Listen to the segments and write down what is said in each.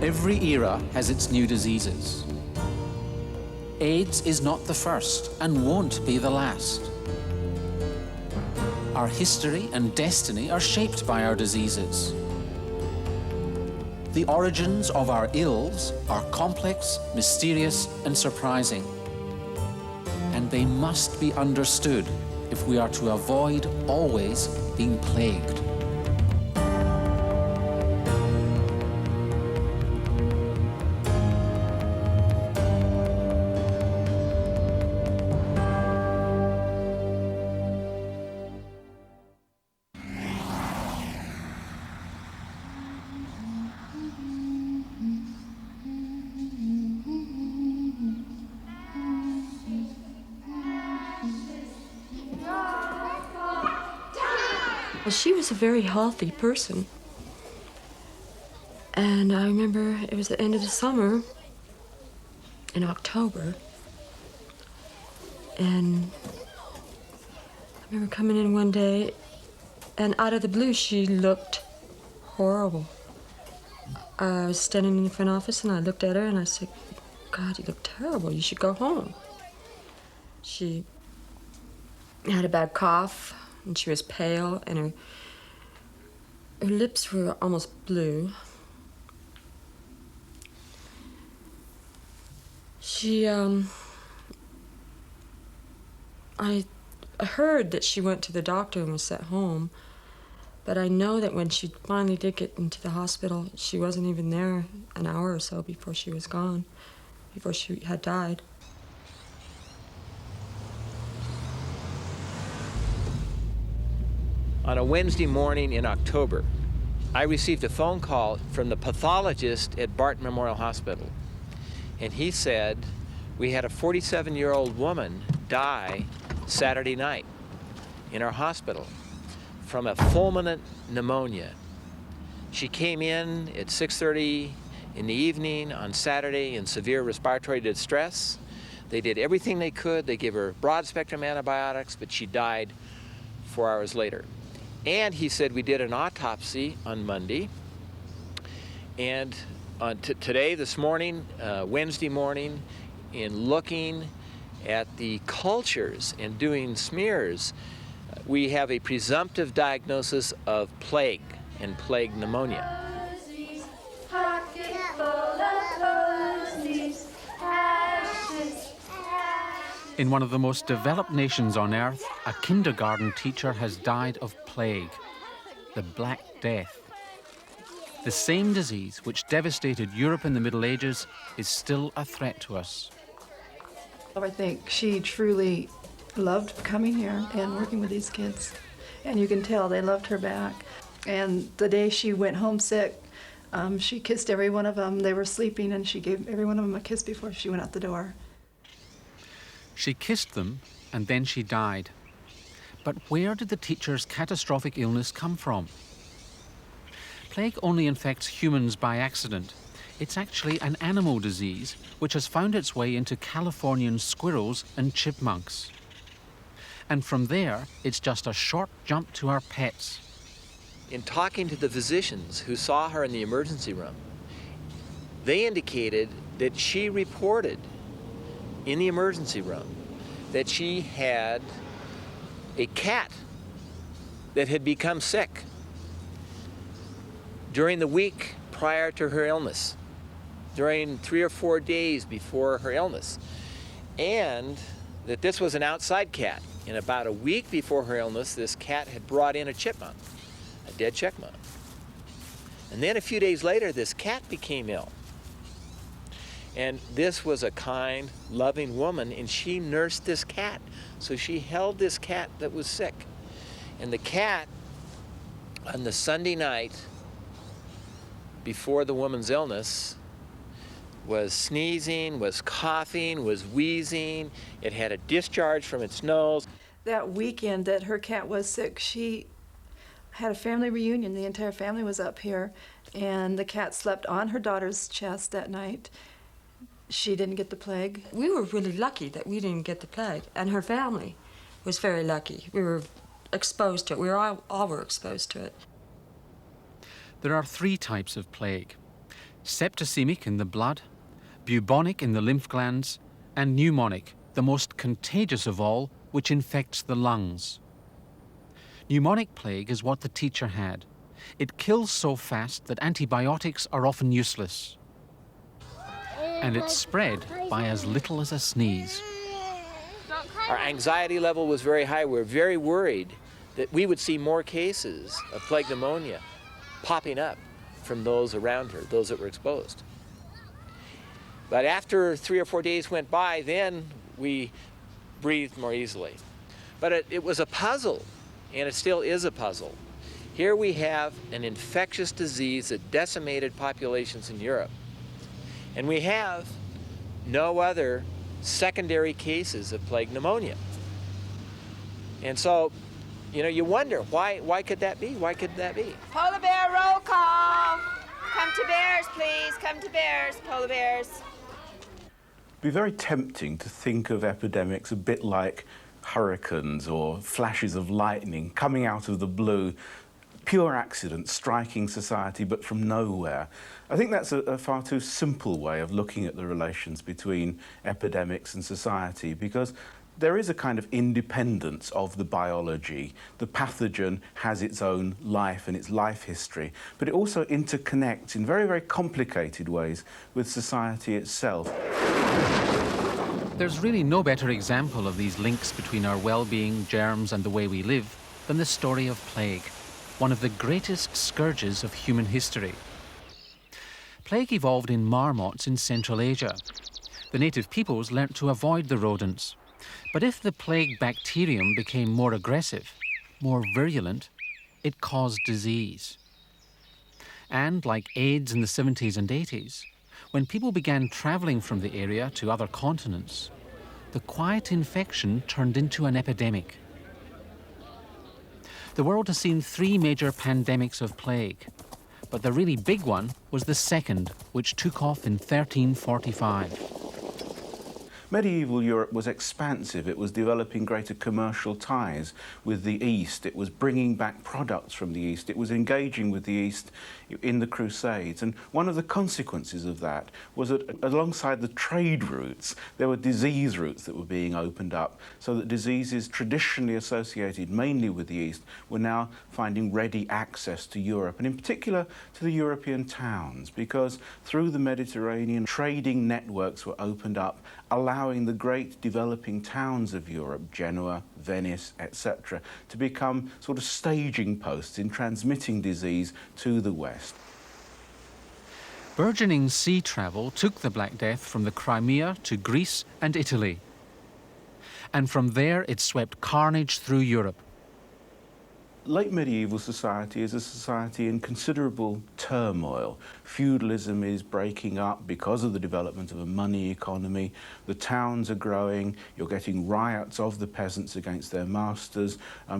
Every era has its new diseases. AIDS is not the first and won't be the last. Our history and destiny are shaped by our diseases. The origins of our ills are complex, mysterious, and surprising. And they must be understood if we are to avoid always being plagued. Well, she was a very healthy person. And I remember it was the end of the summer in October. And I remember coming in one day, and out of the blue, she looked horrible. I was standing in the front office, and I looked at her, and I said, God, you look terrible. You should go home. She had a bad cough, and she was pale, and her lips were almost blue. I heard that she went to the doctor and was sent home, but I know that when she finally did get into the hospital, she wasn't even there an hour or so before she was gone, before she had died. On a Wednesday morning in October, I received a phone call from the pathologist at Barton Memorial Hospital. And he said, we had a 47-year-old woman die Saturday night in our hospital from a fulminant pneumonia. She came in at 6:30 in the evening on Saturday in severe respiratory distress. They did everything they could. They gave her broad-spectrum antibiotics, but she died 4 hours later. And he said we did an autopsy on Monday. And on today, this morning, Wednesday morning, in looking at the cultures and doing smears, we have a presumptive diagnosis of plague and plague pneumonia. In one of the most developed nations on Earth, a kindergarten teacher has died of plague, the Black Death. The same disease which devastated Europe in the Middle Ages is still a threat to us. I think she truly loved coming here and working with these kids. And you can tell they loved her back. And the day she went home sick, she kissed every one of them. They were sleeping, and she gave every one of them a kiss before she went out the door. She kissed them, and then she died. But where did the teacher's catastrophic illness come from? Plague only infects humans by accident. It's actually an animal disease which has found its way into Californian squirrels and chipmunks. And from there, it's just a short jump to our pets. In talking to the physicians who saw her in the emergency room, they indicated that she reported in the emergency room that she had a cat that had become sick during the week prior to her illness, during 3 or 4 days before her illness, and that this was an outside cat. And about a week before her illness, this cat had brought in a chipmunk, a dead chipmunk. And then a few days later, this cat became ill. And this was a kind, loving woman, and she nursed this cat. So she held this cat that was sick. And the cat, on the Sunday night before the woman's illness, was sneezing, was coughing, was wheezing. It had a discharge from its nose. That weekend that her cat was sick, she had a family reunion. The entire family was up here, and the cat slept on her daughter's chest that night. She didn't get the plague. We were really lucky that we didn't get the plague, and her family was very lucky. We were exposed to it. We all were exposed to it. There are 3 types of plague. septicemic in the blood, bubonic in the lymph glands, and pneumonic, the most contagious of all, which infects the lungs. Pneumonic plague is what the teacher had. It kills so fast that antibiotics are often useless. And it's spread by as little as a sneeze. Our anxiety level was very high. We were very worried that we would see more cases of plague pneumonia popping up from those around her, those that were exposed. But after 3 or 4 days went by, then we breathed more easily. But it was a puzzle, and it still is a puzzle. Here we have an infectious disease that decimated populations in Europe. And we have no other secondary cases of plague pneumonia. And so, you wonder, why could that be? Why could that be? Polar bear roll call. Come to bears, please. Come to bears, polar bears. It'd be very tempting to think of epidemics a bit like hurricanes or flashes of lightning coming out of the blue, pure accident striking society but from nowhere. I think that's a far too simple way of looking at the relations between epidemics and society, because there is a kind of independence of the biology. The pathogen has its own life and its life history, but it also interconnects in very, very complicated ways with society itself. There's really no better example of these links between our well-being, germs, and the way we live than the story of plague, one of the greatest scourges of human history. Plague evolved in marmots in Central Asia. The native peoples learnt to avoid the rodents. But if the plague bacterium became more aggressive, more virulent, it caused disease. And like AIDS in the 70s and 80s, when people began travelling from the area to other continents, the quiet infection turned into an epidemic. The world has seen 3 major pandemics of plague, but the really big one was the second, which took off in 1345. Medieval Europe was expansive. It was developing greater commercial ties with the East. It was bringing back products from the East. It was engaging with the East in the Crusades. And one of the consequences of that was that alongside the trade routes, there were disease routes that were being opened up, so that diseases traditionally associated mainly with the East were now finding ready access to Europe, and in particular to the European towns, because through the Mediterranean, trading networks were opened up, allowing the great developing towns of Europe, Genoa, Venice, etc., to become sort of staging posts in transmitting disease to the West. Burgeoning sea travel took the Black Death from the Crimea to Greece and Italy. And from there it swept carnage through Europe. Late medieval society is a society in considerable turmoil. Feudalism is breaking up because of the development of a money economy. The towns are growing. You're getting riots of the peasants against their masters.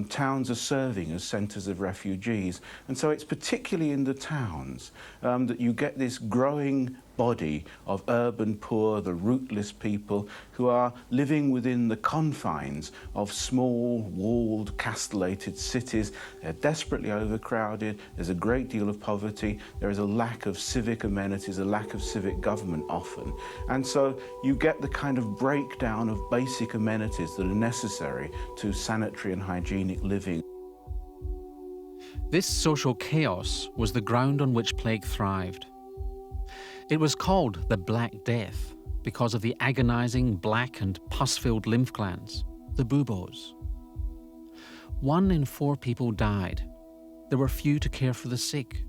Towns are serving as centres of refugees. And so it's particularly in the towns that you get this growing body of urban poor, the rootless people who are living within the confines of small, walled, castellated cities. They're desperately overcrowded. There's a great deal of poverty. There is a lack of civic amenities, a lack of civic government often. And so you get the kind of breakdown of basic amenities that are necessary to sanitary and hygienic living. This social chaos was the ground on which plague thrived. It was called the Black Death because of the agonizing black and pus-filled lymph glands, the buboes. 1 in 4 people died. There were few to care for the sick.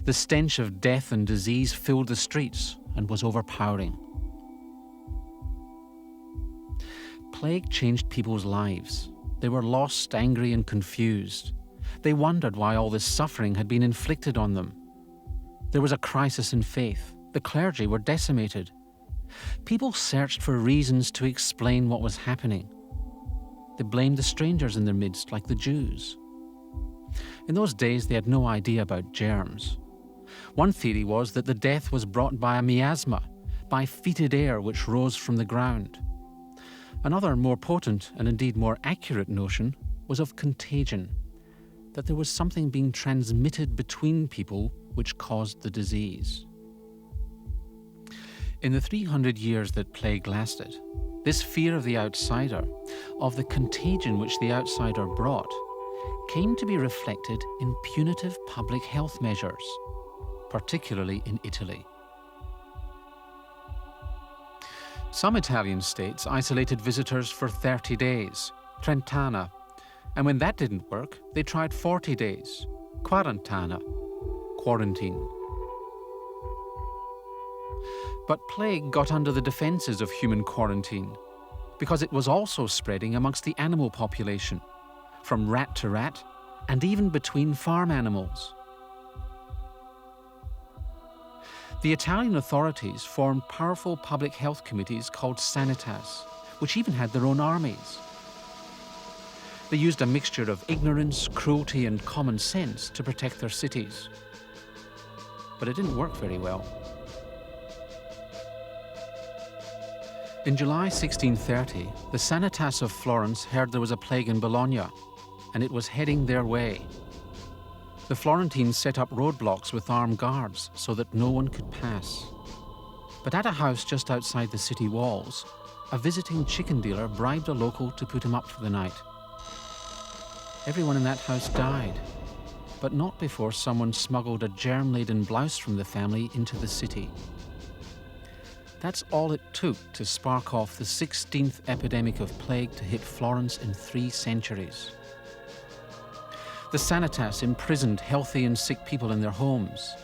The stench of death and disease filled the streets and was overpowering. Plague changed people's lives. They were lost, angry, and confused. They wondered why all this suffering had been inflicted on them. There was a crisis in faith. The clergy were decimated. People searched for reasons to explain what was happening. They blamed the strangers in their midst, like the Jews. In those days, they had no idea about germs. One theory was that the death was brought by a miasma, by fetid air which rose from the ground. Another more potent and indeed more accurate notion was of contagion, that there was something being transmitted between people which caused the disease. In the 300 years that plague lasted, this fear of the outsider, of the contagion which the outsider brought, came to be reflected in punitive public health measures, particularly in Italy. Some Italian states isolated visitors for 30 days, Trentana, and when that didn't work, they tried 40 days, Quarantana, quarantine. But plague got under the defences of human quarantine because it was also spreading amongst the animal population, from rat to rat, and even between farm animals. The Italian authorities formed powerful public health committees called sanitas, which even had their own armies. They used a mixture of ignorance, cruelty, and common sense to protect their cities. But it didn't work very well. In July 1630, the Sanitas of Florence heard there was a plague in Bologna, and it was heading their way. The Florentines set up roadblocks with armed guards so that no one could pass. But at a house just outside the city walls, a visiting chicken dealer bribed a local to put him up for the night. Everyone in that house died, but not before someone smuggled a germ-laden blouse from the family into the city. That's all it took to spark off the 16th epidemic of plague to hit Florence in 3 centuries. The Sanitas imprisoned healthy and sick people in their homes,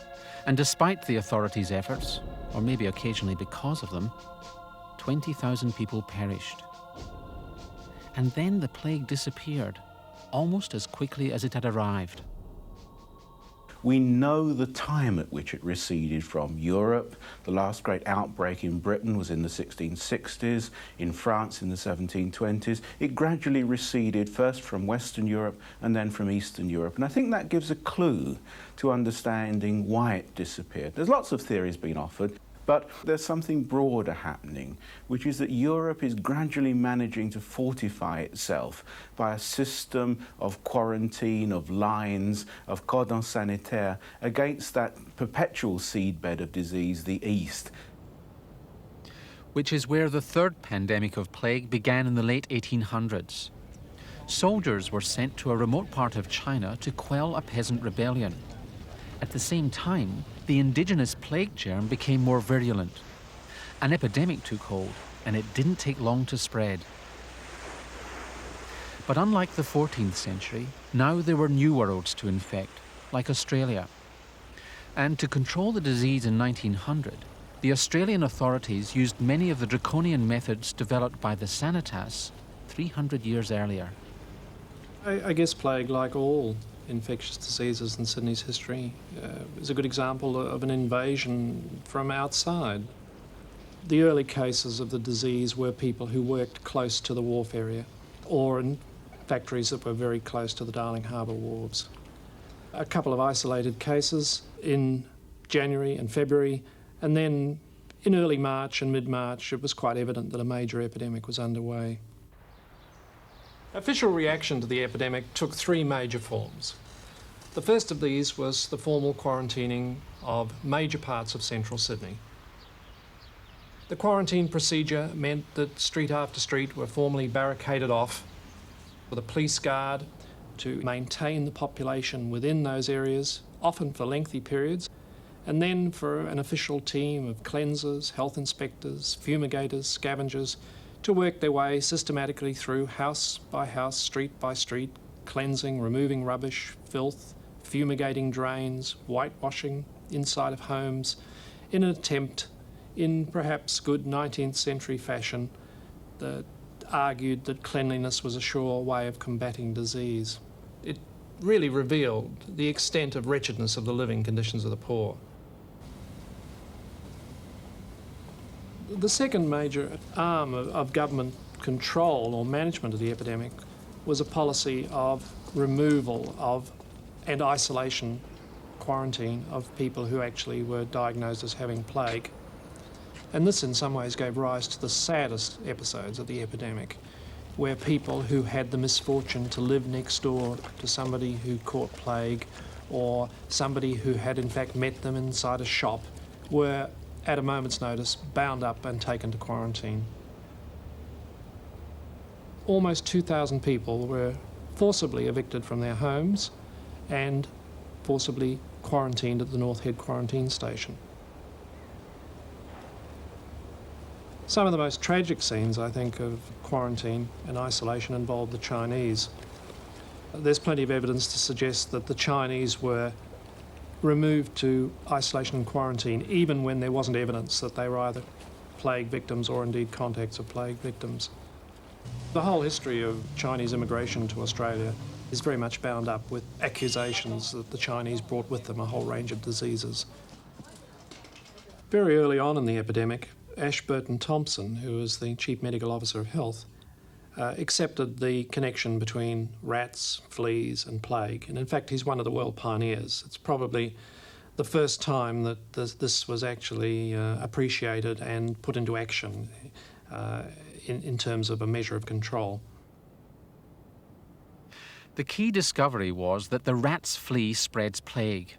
and despite the authorities' efforts, or maybe occasionally because of them, 20,000 people perished. And then the plague disappeared, almost as quickly as it had arrived. We know the time at which it receded from Europe. The last great outbreak in Britain was in the 1660s, in France in the 1720s. It gradually receded first from Western Europe and then from Eastern Europe. And I think that gives a clue to understanding why it disappeared. There's lots of theories being offered, but there's something broader happening, which is that Europe is gradually managing to fortify itself by a system of quarantine, of lines, of cordons sanitaires against that perpetual seedbed of disease, the East. Which is where the third pandemic of plague began in the late 1800s. Soldiers were sent to a remote part of China to quell a peasant rebellion. At the same time, the indigenous plague germ became more virulent. An epidemic took hold, and it didn't take long to spread. But unlike the 14th century, now there were new worlds to infect, like Australia. And to control the disease in 1900, the Australian authorities used many of the draconian methods developed by the Sanitas 300 years earlier. I guess plague, like all infectious diseases in Sydney's history, is a good example of an invasion from outside. The early cases of the disease were people who worked close to the wharf area or in factories that were very close to the Darling Harbour wharves. A couple of isolated cases in January and February, and then in early March and mid-March it was quite evident that a major epidemic was underway. Official reaction to the epidemic took 3 major forms. The first of these was the formal quarantining of major parts of central Sydney. The quarantine procedure meant that street after street were formally barricaded off with a police guard to maintain the population within those areas, often for lengthy periods, and then for an official team of cleansers, health inspectors, fumigators, scavengers, to work their way systematically through house by house, street by street, cleansing, removing rubbish, filth, fumigating drains, whitewashing inside of homes, in an attempt, in perhaps good 19th century fashion, that argued that cleanliness was a sure way of combating disease. It really revealed the extent of wretchedness of the living conditions of the poor. The second major arm of government control or management of the epidemic was a policy of removal of and isolation, quarantine of people who actually were diagnosed as having plague. And this in some ways gave rise to the saddest episodes of the epidemic, where people who had the misfortune to live next door to somebody who caught plague, or somebody who had in fact met them inside a shop, were at a moment's notice, bound up and taken to quarantine. Almost 2,000 people were forcibly evicted from their homes and forcibly quarantined at the North Head quarantine station. Some of the most tragic scenes, I think, of quarantine and isolation involved the Chinese. There's plenty of evidence to suggest that the Chinese were removed to isolation and quarantine even when there wasn't evidence that they were either plague victims or indeed contacts of plague victims. The whole history of Chinese immigration to Australia is very much bound up with accusations that the Chinese brought with them a whole range of diseases. Very early on in the epidemic, Ashburton-Thompson, who was the Chief Medical Officer of Health, accepted the connection between rats, fleas and plague, and in fact he's one of the world pioneers. It's probably the first time that this was actually appreciated and put into action in terms of a measure of control. The key discovery was that the rat's flea spreads plague.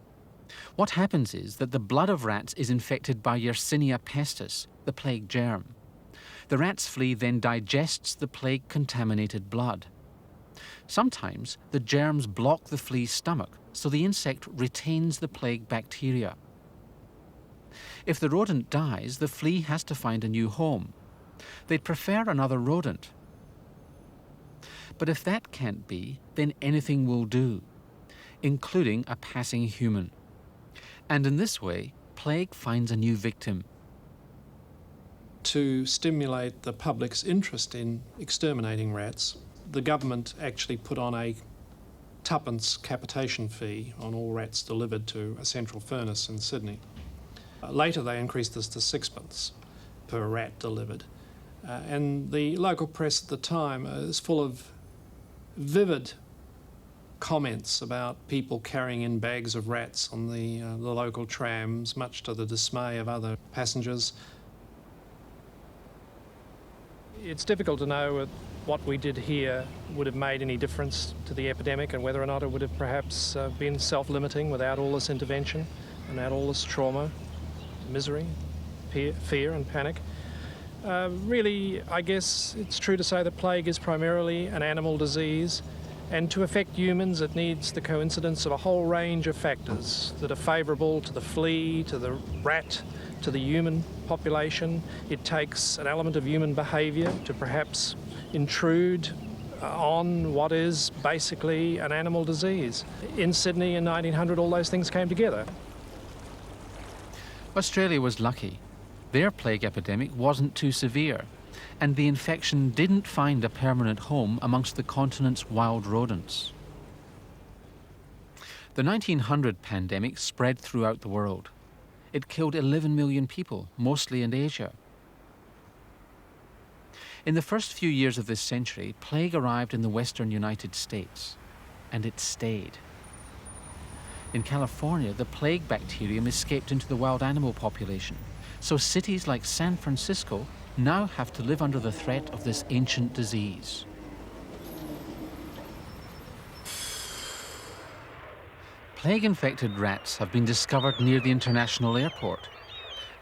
What happens is that the blood of rats is infected by Yersinia pestis, the plague germ. The rat's flea then digests the plague-contaminated blood. Sometimes the germs block the flea's stomach, so the insect retains the plague bacteria. If the rodent dies, the flea has to find a new home. They'd prefer another rodent. But if that can't be, then anything will do, including a passing human. And in this way, plague finds a new victim. To stimulate the public's interest in exterminating rats, the government actually put on a tuppence capitation fee on all rats delivered to a central furnace in Sydney. Later they increased this to sixpence per rat delivered. And the local press at the time is full of vivid comments about people carrying in bags of rats on the local trams, much to the dismay of other passengers. It's difficult to know what we did here would have made any difference to the epidemic and whether or not it would have perhaps been self-limiting without all this intervention and without all this trauma, misery, fear and panic. Really, I guess it's true to say that plague is primarily an animal disease, and to affect humans it needs the coincidence of a whole range of factors that are favourable to the flea, to the rat, to the human population. It takes an element of human behaviour to perhaps intrude on what is basically an animal disease. In Sydney in 1900 all those things came together. Australia was lucky. Their plague epidemic wasn't too severe, and the infection didn't find a permanent home amongst the continent's wild rodents. The 1900 pandemic spread throughout the world. It killed 11 million people, mostly in Asia. In the first few years of this century, plague arrived in the western United States, and it stayed. In California, the plague bacterium escaped into the wild animal population, so cities like San Francisco now have to live under the threat of this ancient disease. Plague-infected rats have been discovered near the international airport,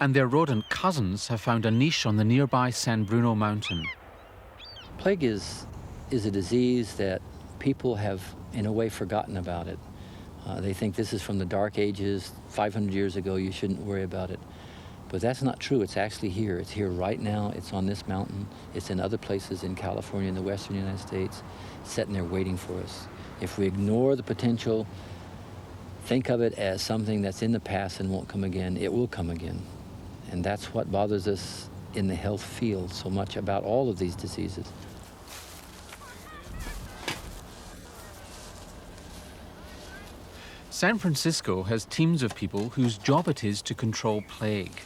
and their rodent cousins have found a niche on the nearby San Bruno mountain. Plague is a disease that people have, in a way, forgotten about it. They think this is from the Dark Ages, 500 years ago, you shouldn't worry about it. But that's not true. It's actually here. It's here right now. It's on this mountain. It's in other places in California, in the western United States, sitting there waiting for us. If we ignore the potential, think of it as something that's in the past and won't come again, it will come again. And that's what bothers us in the health field so much about all of these diseases. San Francisco has teams of people whose job it is to control plague.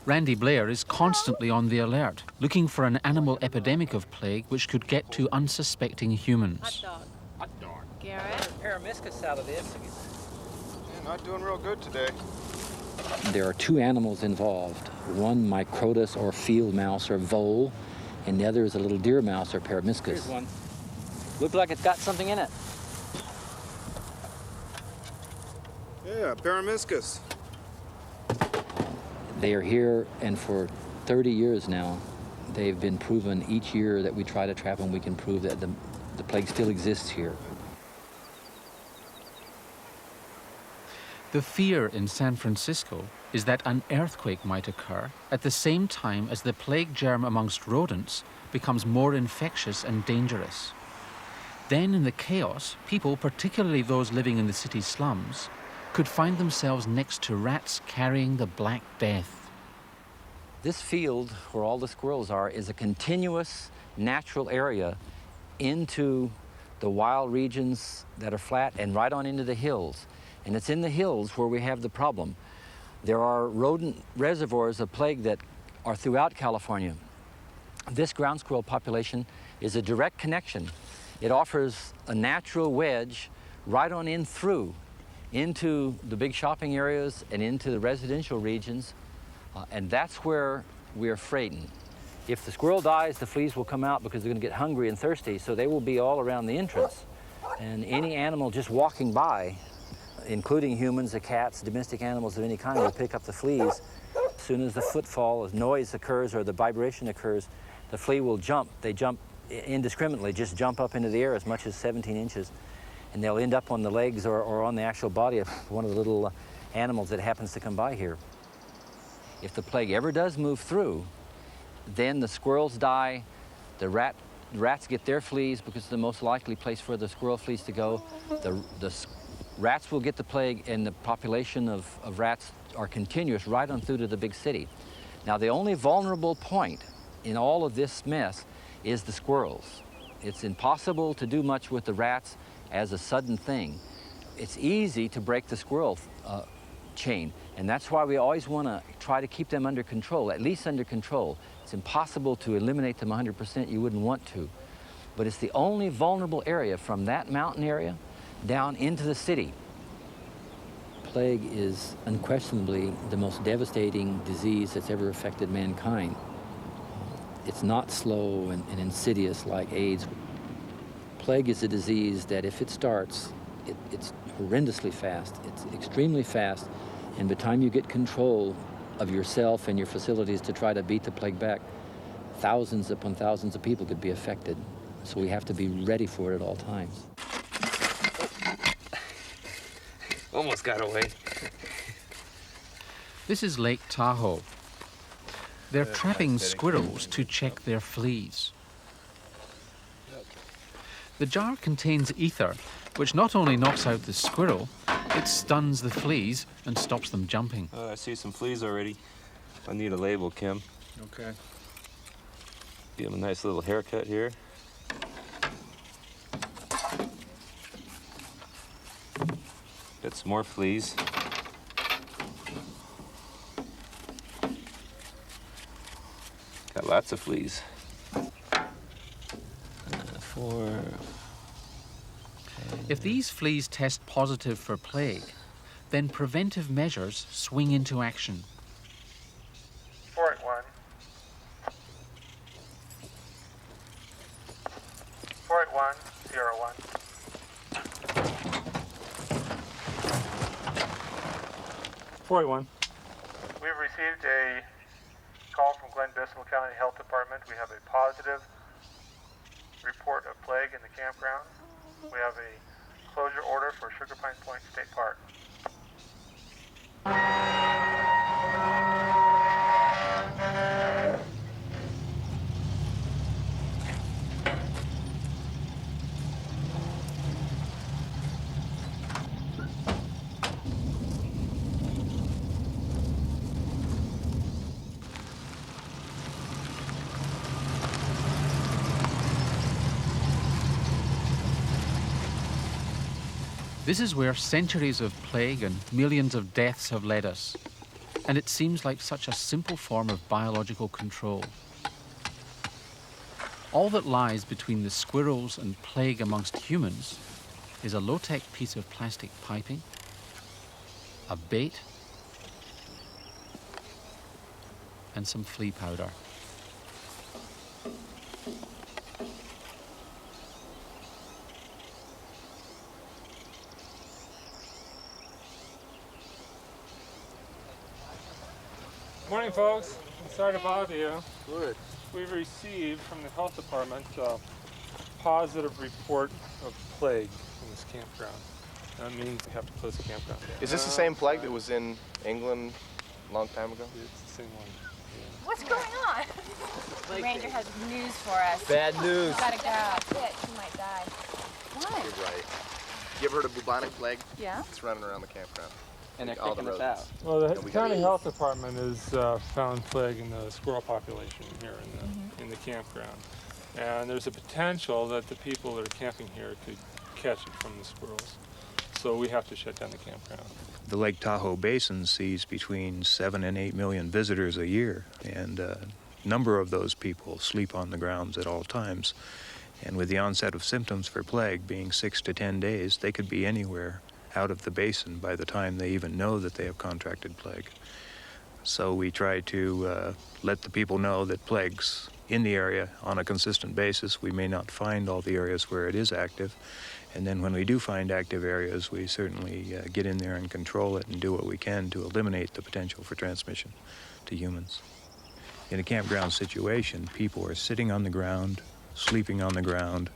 Randy Blair is constantly on the alert, looking for an animal epidemic of plague which could get to unsuspecting humans. Hot dog. Garrett? Paramiscus out of this. Yeah, not doing real good today. There are two animals involved. One microtus or field mouse or vole, and the other is a little deer mouse or paramiscus. Here's one. Looks like it's got something in it. Yeah, paramiscus. They are here, and for 30 years now, they've been proven each year that we try to trap them, we can prove that the plague still exists here. The fear in San Francisco is that an earthquake might occur at the same time as the plague germ amongst rodents becomes more infectious and dangerous. Then in the chaos, people, particularly those living in the city's slums, could find themselves next to rats carrying the Black Death. This field where all the squirrels are is a continuous natural area into the wild regions that are flat and right on into the hills. And it's in the hills where we have the problem. There are rodent reservoirs of plague that are throughout California. This ground squirrel population is a direct connection. It offers a natural wedge right on in through into the big shopping areas and into the residential regions, and that's where we're frightened. If the squirrel dies, the fleas will come out because they're going to get hungry and thirsty, so they will be all around the entrance. And any animal just walking by, including humans, the cats, domestic animals of any kind, will pick up the fleas. As soon as the footfall, as noise occurs or the vibration occurs, the flea will jump. They jump indiscriminately, just jump up into the air as much as 17 inches. And they'll end up on the legs or on the actual body of one of the little animals that happens to come by here. If the plague ever does move through, then the squirrels die, the rats get their fleas because it's the most likely place for the squirrel fleas to go. The rats will get the plague, and the population of rats are continuous right on through to the big city. Now, the only vulnerable point in all of this mess is the squirrels. It's impossible to do much with the rats as a sudden thing. It's easy to break the squirrel chain, and that's why we always want to try to keep them under control, at least under control. It's impossible to eliminate them 100%, you wouldn't want to. But it's the only vulnerable area from that mountain area down into the city. Plague is unquestionably the most devastating disease that's ever affected mankind. It's not slow and insidious like AIDS. Plague is a disease that if it starts, it's horrendously fast. It's extremely fast, and by the time you get control of yourself and your facilities to try to beat the plague back, thousands upon thousands of people could be affected. So we have to be ready for it at all times. Almost got away. This is Lake Tahoe. They're trapping squirrels to check their fleas. The jar contains ether, which not only knocks out the squirrel, it stuns the fleas and stops them jumping. I see some fleas already. I need a label, Kim. Okay. Give them a nice little haircut here. Got some more fleas. Got lots of fleas. 4. If these fleas test positive for plague, then preventive measures swing into action. 481. 48101. 481. We've received a call from Glen Bissell County Health Department. We have a positive report of plague in the campground. We have a closure order for Sugar Pine Point State Park. This is where centuries of plague and millions of deaths have led us. And it seems like such a simple form of biological control. All that lies between the squirrels and plague amongst humans is a low-tech piece of plastic piping, a bait, and some flea powder. morning, folks. I'm sorry to bother you. Good. We've received from the health department a positive report of plague in this campground. That means we have to close the campground. Is this the same plague that was in England a long time ago? It's the same one. Yeah. What's going on? The ranger has news for us. Bad news. We gotta go. That's it. She might die. Why? You're right. You ever heard of bubonic plague? Yeah. It's running around the campground. And they're All the kicking us rodents. out. Well, the we county got- health department has found plague in the squirrel population here in the campground. And there's a potential that the people that are camping here could catch it from the squirrels. So we have to shut down the campground. The Lake Tahoe Basin sees between 7 and 8 million visitors a year, and a number of those people sleep on the grounds at all times. And with the onset of symptoms for plague being 6 to 10 days, they could be anywhere out of the basin by the time they even know that they have contracted plague. So we try to let the people know that plague's in the area on a consistent basis. We may not find all the areas where it is active, and then when we do find active areas, we certainly get in there and control it and do what we can to eliminate the potential for transmission to humans. In a campground situation, people are sitting on the ground, sleeping on the ground,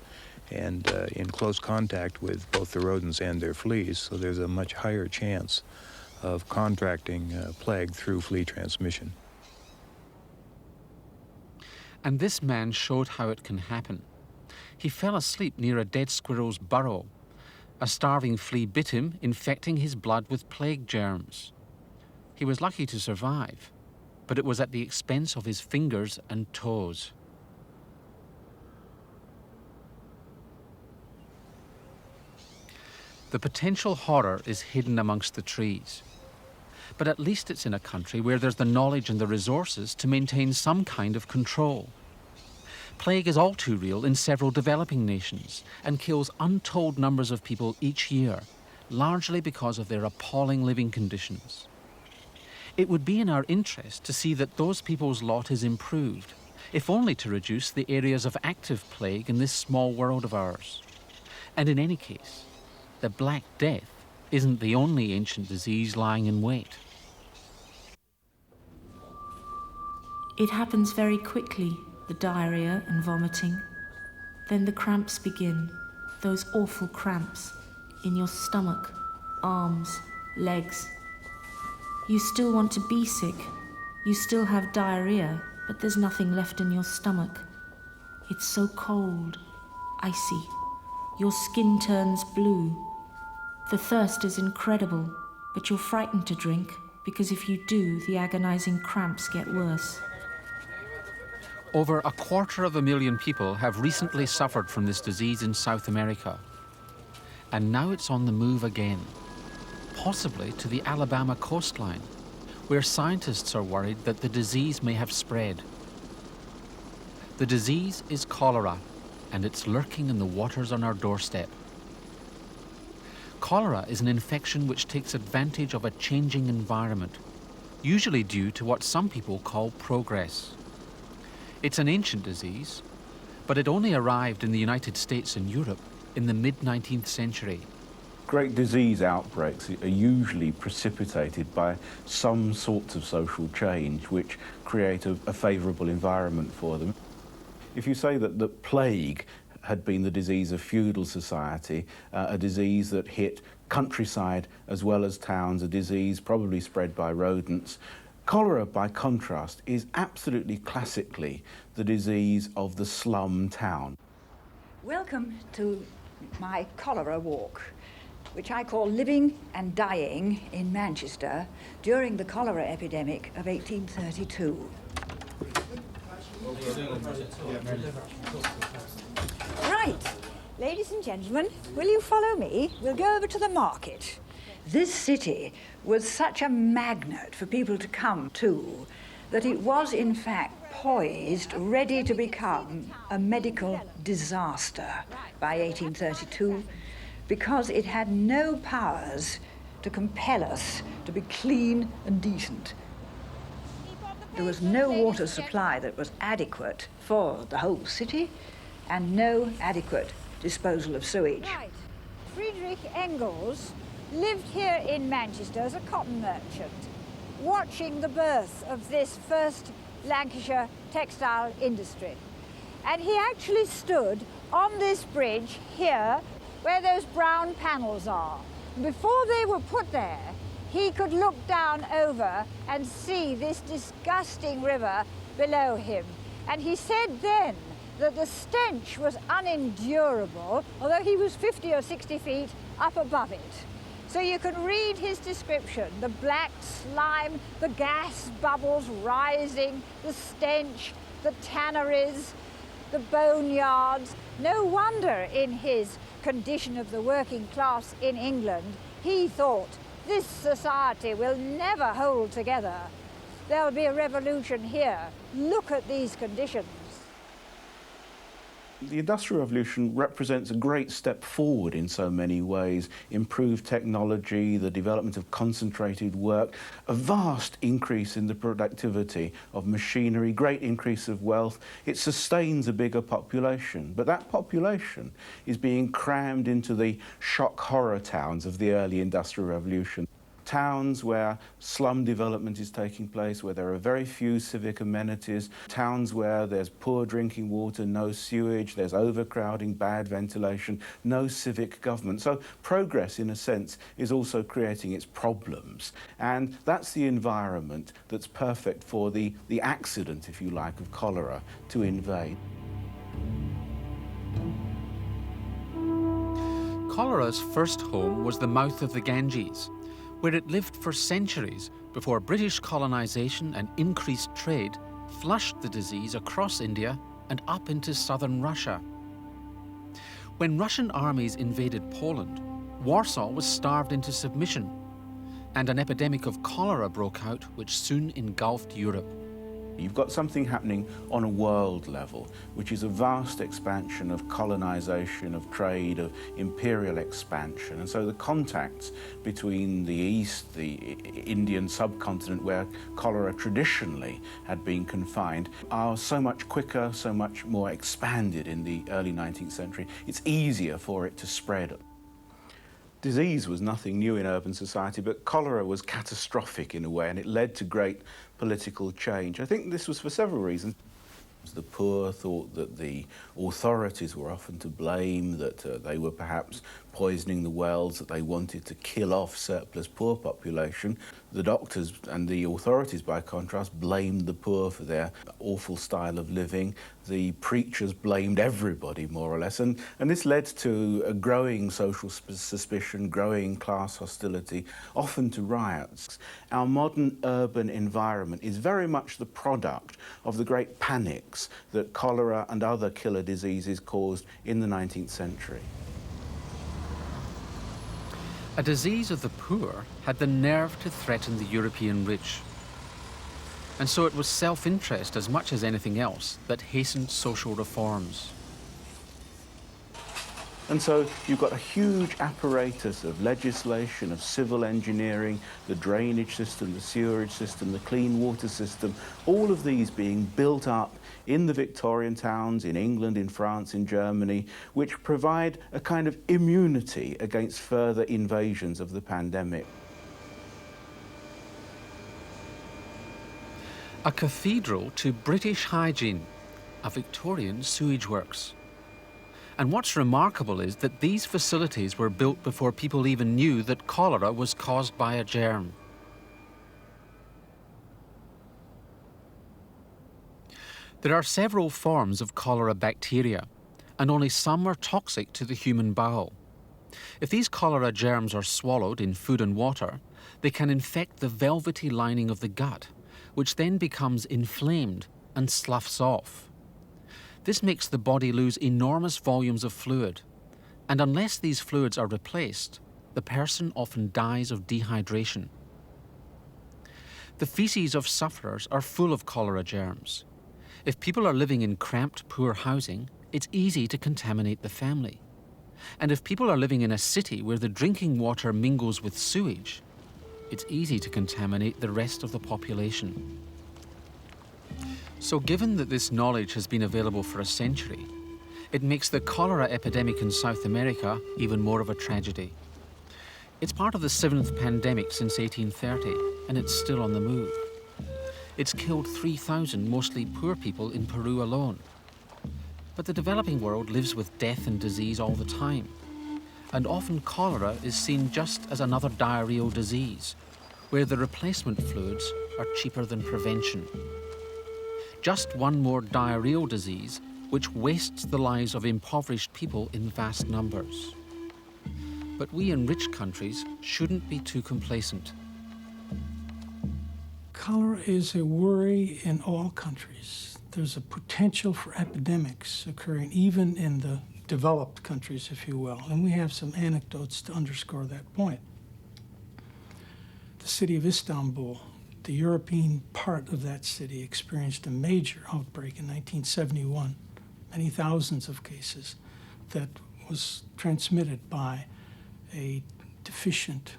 and in close contact with both the rodents and their fleas, so there's a much higher chance of contracting plague through flea transmission. And this man showed how it can happen. He fell asleep near a dead squirrel's burrow. A starving flea bit him, infecting his blood with plague germs. He was lucky to survive, but it was at the expense of his fingers and toes. The potential horror is hidden amongst the trees. But at least it's in a country where there's the knowledge and the resources to maintain some kind of control. Plague is all too real in several developing nations and kills untold numbers of people each year, largely because of their appalling living conditions. It would be in our interest to see that those people's lot is improved, if only to reduce the areas of active plague in this small world of ours. And in any case, the Black Death isn't the only ancient disease lying in wait. It happens very quickly, the diarrhea and vomiting. Then the cramps begin, those awful cramps in your stomach, arms, legs. You still want to be sick. You still have diarrhea, but there's nothing left in your stomach. It's so cold, icy. Your skin turns blue. The thirst is incredible, but you're frightened to drink because if you do, the agonizing cramps get worse. Over 250,000 people have recently suffered from this disease in South America. And now it's on the move again, possibly to the Alabama coastline, where scientists are worried that the disease may have spread. The disease is cholera, and it's lurking in the waters on our doorstep. Cholera is an infection which takes advantage of a changing environment, usually due to what some people call progress. It's an ancient disease, but it only arrived in the United States and Europe in the mid-19th century. Great disease outbreaks are usually precipitated by some sorts of social change which create a favourable environment for them. If you say that the plague had been the disease of feudal society, a disease that hit countryside as well as towns, a disease probably spread by rodents. Cholera, by contrast, is absolutely classically the disease of the slum town. Welcome to my cholera walk, which I call Living and Dying in Manchester during the cholera epidemic of 1832. Right, ladies and gentlemen, will you follow me? We'll go over to the market. This city was such a magnet for people to come to that it was in fact poised, ready to become a medical disaster by 1832 because it had no powers to compel us to be clean and decent. There was no water supply that was adequate for the whole city and no adequate disposal of sewage. Right. Friedrich Engels lived here in Manchester as a cotton merchant. watching the birth of this first Lancashire textile industry. And he actually stood on this bridge here where those brown panels are. Before they were put there, he could look down over and see this disgusting river below him. And he said then that the stench was unendurable, although he was 50 or 60 feet up above it. So you can read his description, the black slime, the gas bubbles rising, the stench, the tanneries, the boneyards. No wonder in his condition of the working class in England, he thought, this society will never hold together. There'll be a revolution here. Look at these conditions. The Industrial Revolution represents a great step forward in so many ways. Improved technology, the development of concentrated work, a vast increase in the productivity of machinery, great increase of wealth. It sustains a bigger population, but that population is being crammed into the shock horror towns of the early Industrial Revolution. Towns where slum development is taking place, where there are very few civic amenities, towns where there's poor drinking water, no sewage, there's overcrowding, bad ventilation, no civic government. So progress, in a sense, is also creating its problems. And that's the environment that's perfect for the accident, if you like, of cholera to invade. Cholera's first home was the mouth of the Ganges, where it lived for centuries before British colonisation and increased trade flushed the disease across India and up into southern Russia. When Russian armies invaded Poland, Warsaw was starved into submission, and an epidemic of cholera broke out, which soon engulfed Europe. You've got something happening on a world level, which is a vast expansion of colonization, of trade, of imperial expansion. And so the contacts between the East, the Indian subcontinent, where cholera traditionally had been confined, are so much quicker, so much more expanded in the early 19th century. It's easier for it to spread. Disease was nothing new in urban society, but cholera was catastrophic in a way, and it led to great political change. I think this was for several reasons. The poor thought that the authorities were often to blame, that they were perhaps poisoning the wells, that they wanted to kill off surplus poor population. The doctors and the authorities, by contrast, blamed the poor for their awful style of living. The preachers blamed everybody, more or less, and this led to a growing social suspicion, growing class hostility, often to riots. Our modern urban environment is very much the product of the great panics that cholera and other killer diseases caused in the 19th century. A disease of the poor had the nerve to threaten the European rich. And so it was self-interest as much as anything else that hastened social reforms. And so you've got a huge apparatus of legislation, of civil engineering, the drainage system, the sewerage system, the clean water system, all of these being built up in the Victorian towns, in England, in France, in Germany, which provide a kind of immunity against further invasions of the pandemic. A cathedral to British hygiene, a Victorian sewage works. And what's remarkable is that these facilities were built before people even knew that cholera was caused by a germ. There are several forms of cholera bacteria, and only some are toxic to the human bowel. If these cholera germs are swallowed in food and water, they can infect the velvety lining of the gut, which then becomes inflamed and sloughs off. This makes the body lose enormous volumes of fluid, and unless these fluids are replaced, the person often dies of dehydration. The feces of sufferers are full of cholera germs. If people are living in cramped, poor housing, it's easy to contaminate the family. And if people are living in a city where the drinking water mingles with sewage, it's easy to contaminate the rest of the population. So given that this knowledge has been available for a century, it makes the cholera epidemic in South America even more of a tragedy. It's part of the 7th pandemic since 1830, and it's still on the move. It's killed 3,000 mostly poor people in Peru alone. But the developing world lives with death and disease all the time. And often cholera is seen just as another diarrheal disease, where the replacement fluids are cheaper than prevention. Just one more diarrheal disease which wastes the lives of impoverished people in vast numbers. But we in rich countries shouldn't be too complacent. Cholera is a worry in all countries. There's a potential for epidemics occurring even in the developed countries, if you will, and we have some anecdotes to underscore that point. The city of Istanbul, the European part of that city, experienced a major outbreak in 1971, many thousands of cases, that was transmitted by a deficient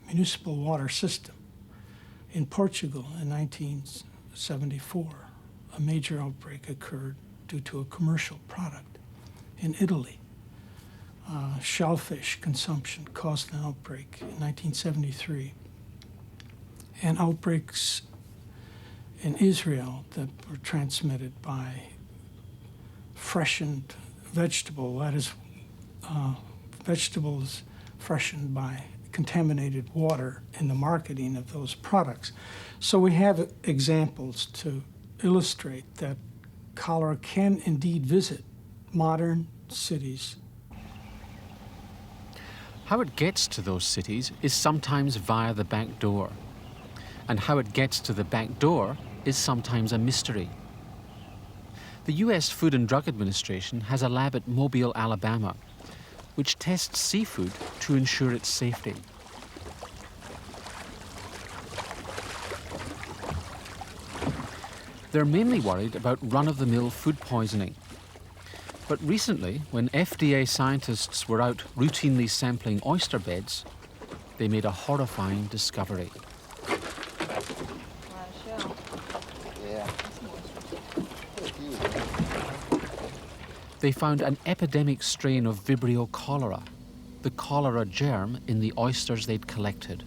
municipal water system. In Portugal in 1974, a major outbreak occurred due to a commercial product. In Italy, shellfish consumption caused an outbreak in 1973. And outbreaks in Israel that were transmitted by freshened vegetable, that is, vegetables freshened by contaminated water in the marketing of those products. So we have examples to illustrate that cholera can indeed visit modern cities. How it gets to those cities is sometimes via the back door. And how it gets to the back door is sometimes a mystery. The US Food and Drug Administration has a lab at Mobile, Alabama, which tests seafood to ensure its safety. They're mainly worried about run-of-the-mill food poisoning. But recently, when FDA scientists were out routinely sampling oyster beds, they made a horrifying discovery. They found an epidemic strain of Vibrio cholera, the cholera germ in the oysters they'd collected.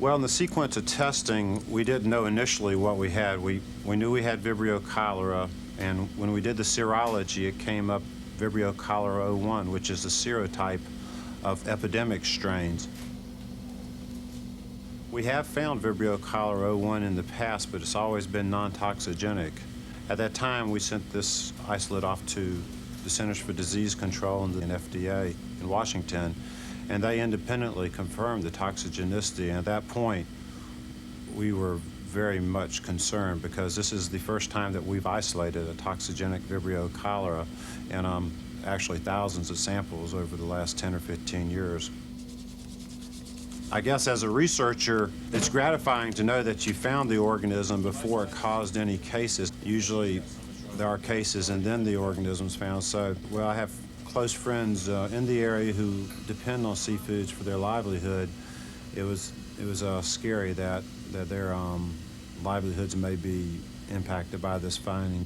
Well, in the sequence of testing, we didn't know initially what we had. We knew we had Vibrio cholera, and when we did the serology, it came up Vibrio cholera 01, which is the serotype of epidemic strains. We have found Vibrio cholera 01 in the past, but it's always been non-toxigenic. At that time, we sent this isolate off to the Centers for Disease Control and the FDA in Washington, and they independently confirmed the toxigenicity. And at that point, we were very much concerned because this is the first time that we've isolated a toxigenic Vibrio cholera in actually thousands of samples over the last 10 or 15 years. I guess as a researcher, it's gratifying to know that you found the organism before it caused any cases. Usually there are cases and then the organism's found. So, well, I have close friends in the area who depend on seafoods for their livelihood. It was scary that their livelihoods may be impacted by this finding.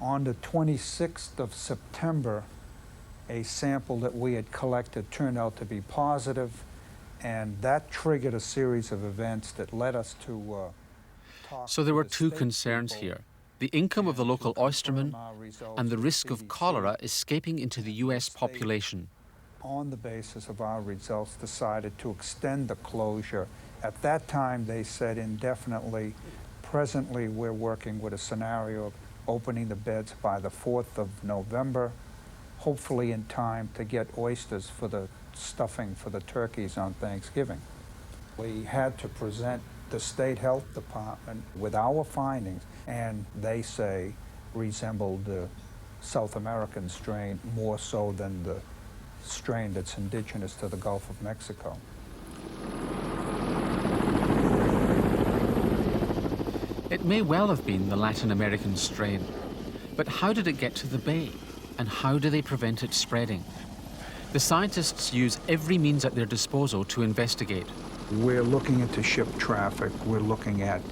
On the 26th of September, a sample that we had collected turned out to be positive, and that triggered a series of events that led us to talk. So there were two concerns here: the income of the local oystermen and the risk of cholera escaping into the US population. On the basis of our results, decided to extend the closure. At that time, they said indefinitely. Presently, we're working with a scenario of opening the beds by the 4th of November, hopefully in time to get oysters for the stuffing for the turkeys on Thanksgiving. We had to present the State Health Department with our findings, and they say resembled the South American strain more so than the strain that's indigenous to the Gulf of Mexico. It may well have been the Latin American strain, but how did it get to the bay, and how do they prevent it spreading? The scientists use every means at their disposal to investigate. We're looking into ship traffic. We're looking at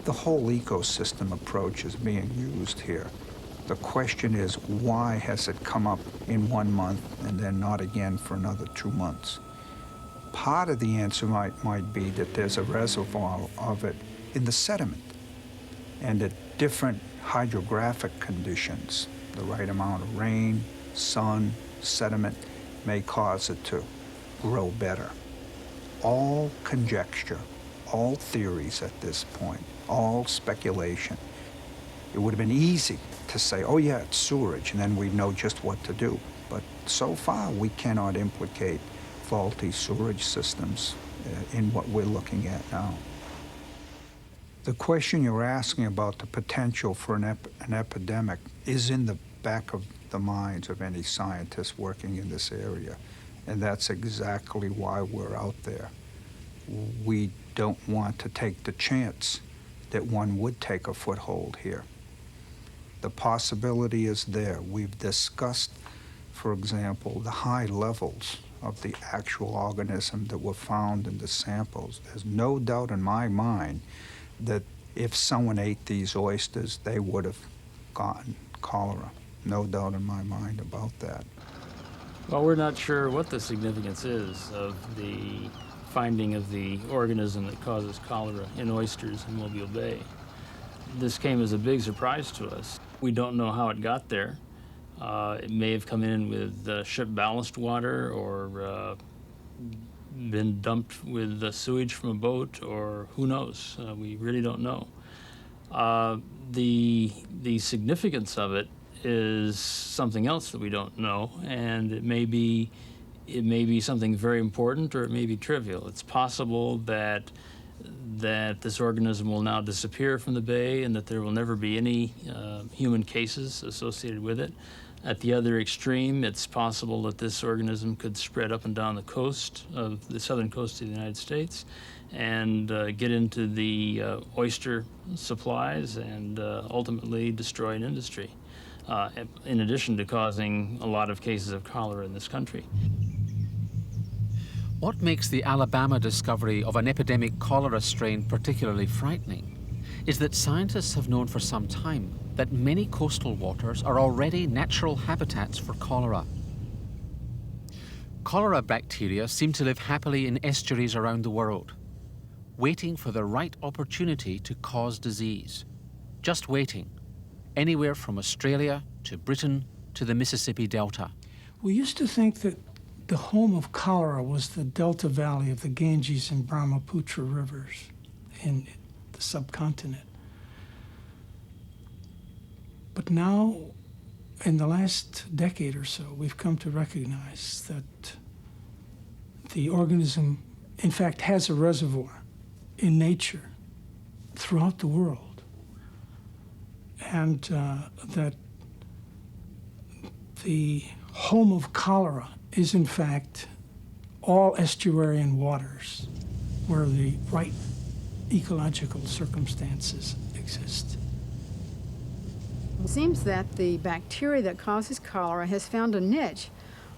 the whole ecosystem approach is being used here. The question is, why has it come up in 1 month and then not again for another 2 months? Part of the answer might be that there's a reservoir of it in the sediment, and at different hydrographic conditions, the right amount of rain, sun, sediment may cause it to grow better. All conjecture, all theories at this point, all speculation. It would have been easy to say, oh yeah, it's sewerage, and then we'd know just what to do. But so far, we cannot implicate faulty sewerage systems in what we're looking at now. The question you're asking about the potential for an epidemic is in the back of the minds of any scientist working in this area, and that's exactly why we're out there. We don't want to take the chance that one would take a foothold here. The possibility is there. We've discussed, for example, the high levels of the actual organism that were found in the samples. There's no doubt in my mind that if someone ate these oysters, they would have gotten cholera. No doubt in my mind about that. Well, we're not sure what the significance is of the finding of the organism that causes cholera in oysters in Mobile Bay. This came as a big surprise to us. We don't know how it got there. It may have come in with ship ballast water, or been dumped with sewage from a boat, or who knows? We really don't know. The significance of it is something else that we don't know, and it may be something very important, or it may be trivial. It's possible that this organism will now disappear from the bay, and that there will never be any human cases associated with it. At the other extreme, it's possible that this organism could spread up and down the coast of the southern coast of the United States and get into the oyster supplies and ultimately destroy an industry, in addition to causing a lot of cases of cholera in this country. What makes the Alabama discovery of an epidemic cholera strain particularly frightening is that scientists have known for some time that many coastal waters are already natural habitats for cholera. Cholera bacteria seem to live happily in estuaries around the world, waiting for the right opportunity to cause disease. Just waiting, anywhere from Australia to Britain to the Mississippi Delta. We used to think that the home of cholera was the Delta Valley of the Ganges and Brahmaputra rivers in the subcontinent. But now, in the last decade or so, we've come to recognize that the organism, in fact, has a reservoir in nature throughout the world, and that the home of cholera is, in fact, all estuarine waters where the right ecological circumstances exist. It seems that the bacteria that causes cholera has found a niche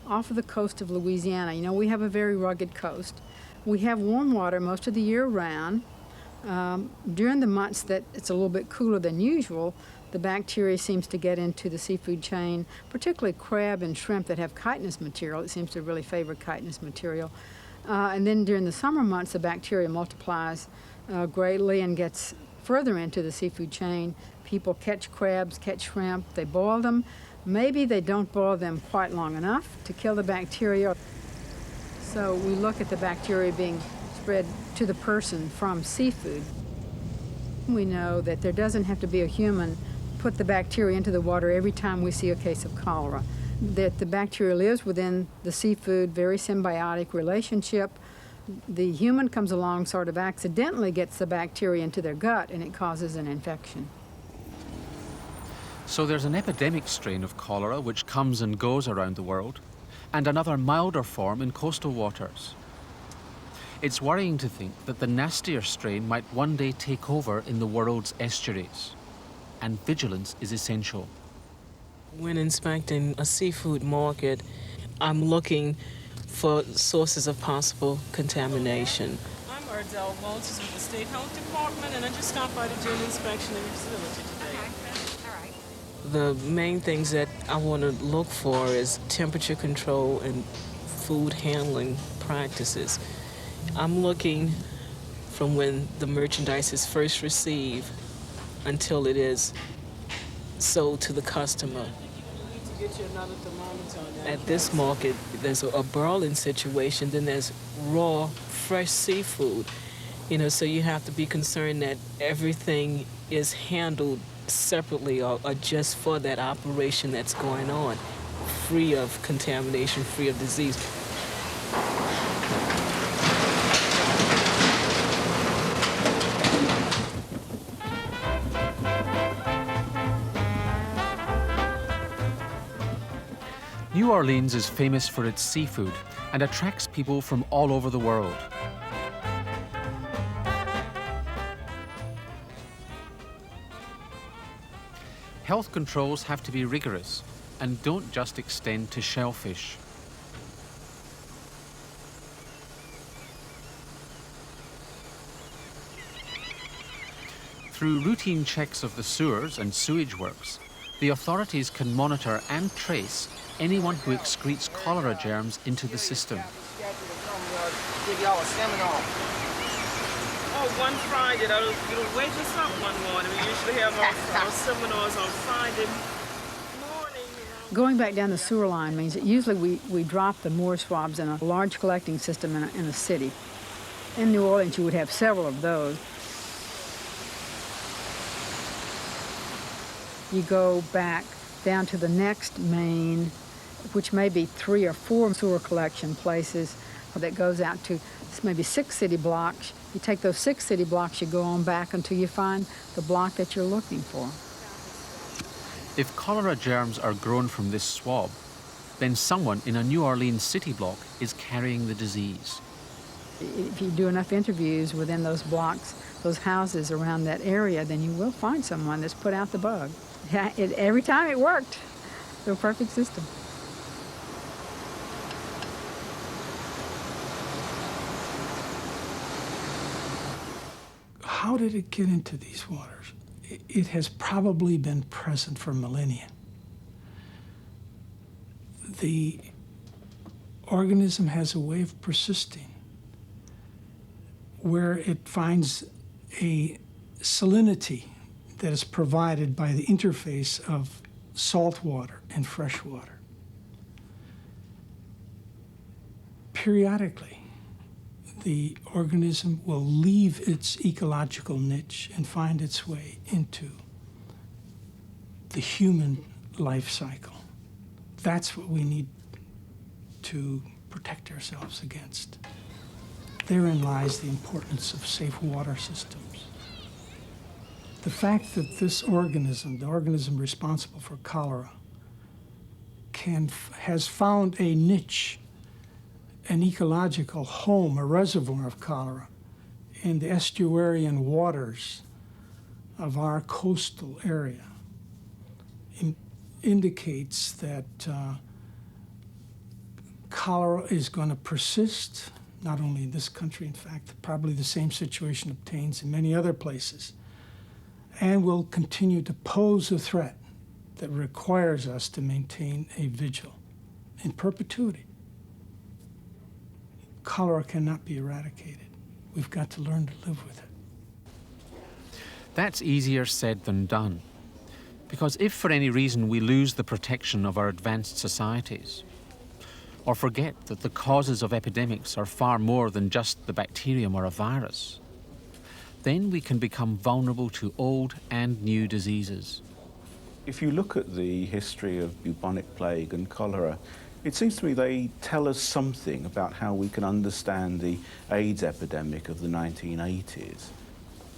off of the coast of Louisiana. You know, we have a very rugged coast. We have warm water most of the year round. During the months that it's a little bit cooler than usual, the bacteria seems to get into the seafood chain, particularly crab and shrimp that have chitinous material. It seems to really favor chitinous material. And then during the summer months, the bacteria multiplies greatly and gets further into the seafood chain. People catch crabs, catch shrimp, they boil them. Maybe they don't boil them quite long enough to kill the bacteria. So we look at the bacteria being spread to the person from seafood. We know that there doesn't have to be a human put the bacteria into the water every time we see a case of cholera. That the bacteria lives within the seafood, very symbiotic relationship. The human comes along, sort of accidentally gets the bacteria into their gut, and it causes an infection. So there's an epidemic strain of cholera which comes and goes around the world, and another milder form in coastal waters. It's worrying to think that the nastier strain might one day take over in the world's estuaries, and vigilance is essential. When inspecting a seafood market, I'm looking for sources of possible contamination. I'm Ardell Walters with the State Health Department, and I just stopped by to do an inspection of your facility today. Okay. All right. The main things that I want to look for is temperature control and food handling practices. I'm looking from when the merchandise is first received until it is sold to the customer. At this market, there's a broiling situation, then there's raw, fresh seafood. You know, so you have to be concerned that everything is handled separately or just for that operation that's going on, free of contamination, free of disease. New Orleans is famous for its seafood and attracts people from all over the world. Health controls have to be rigorous and don't just extend to shellfish. Through routine checks of the sewers and sewage works, the authorities can monitor and trace anyone who excretes cholera germs into the system. Oh, one Friday, it'll wake us up one morning. We usually have our seminars on Friday morning. Going back down the sewer line means that usually we drop the moor swabs in a large collecting system in a city. In New Orleans, you would have several of those. You go back down to the next main, which may be 3 or 4 sewer collection places that goes out to maybe 6 city blocks. You take those 6 city blocks, you go on back until you find the block that you're looking for. If cholera germs are grown from this swab, then someone in a New Orleans city block is carrying the disease. If you do enough interviews within those blocks, those houses around that area, then you will find someone that's put out the bug. Every time it worked. The perfect system. How did it get into these waters? It has probably been present for millennia. The organism has a way of persisting where it finds a salinity that is provided by the interface of salt water and fresh water. Periodically, the organism will leave its ecological niche and find its way into the human life cycle. That's what we need to protect ourselves against. Therein lies the importance of safe water systems. The fact that this organism, the organism responsible for cholera, has found a niche, an ecological home, a reservoir of cholera in the estuarine waters of our coastal area indicates that cholera is going to persist, not only in this country, in fact, probably the same situation obtains in many other places, and will continue to pose a threat that requires us to maintain a vigil in perpetuity. Cholera cannot be eradicated. We've got to learn to live with it. That's easier said than done, because if for any reason we lose the protection of our advanced societies, or forget that the causes of epidemics are far more than just the bacterium or a virus, then we can become vulnerable to old and new diseases. If you look at the history of bubonic plague and cholera, it seems to me they tell us something about how we can understand the AIDS epidemic of the 1980s.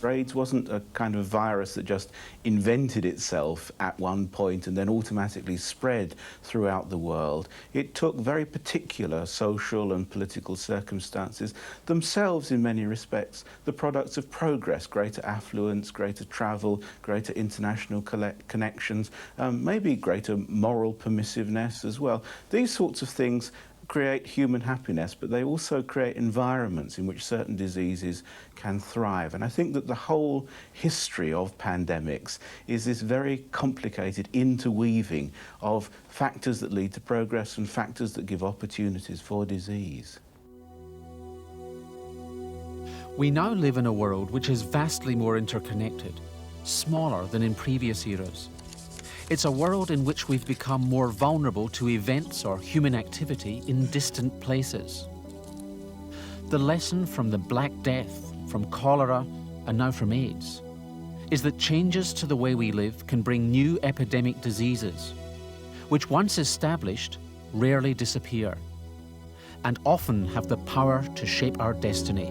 AIDS wasn't a kind of virus that just invented itself at one point and then automatically spread throughout the world. It took very particular social and political circumstances, themselves in many respects the products of progress, greater affluence, greater travel, greater international connections, maybe greater moral permissiveness as well. These sorts of things create human happiness, but they also create environments in which certain diseases can thrive. And I think that the whole history of pandemics is this very complicated interweaving of factors that lead to progress and factors that give opportunities for disease. We now live in a world which is vastly more interconnected, smaller than in previous eras. It's a world in which we've become more vulnerable to events or human activity in distant places. The lesson from the Black Death, from cholera, and now from AIDS, is that changes to the way we live can bring new epidemic diseases, which once established, rarely disappear, and often have the power to shape our destiny.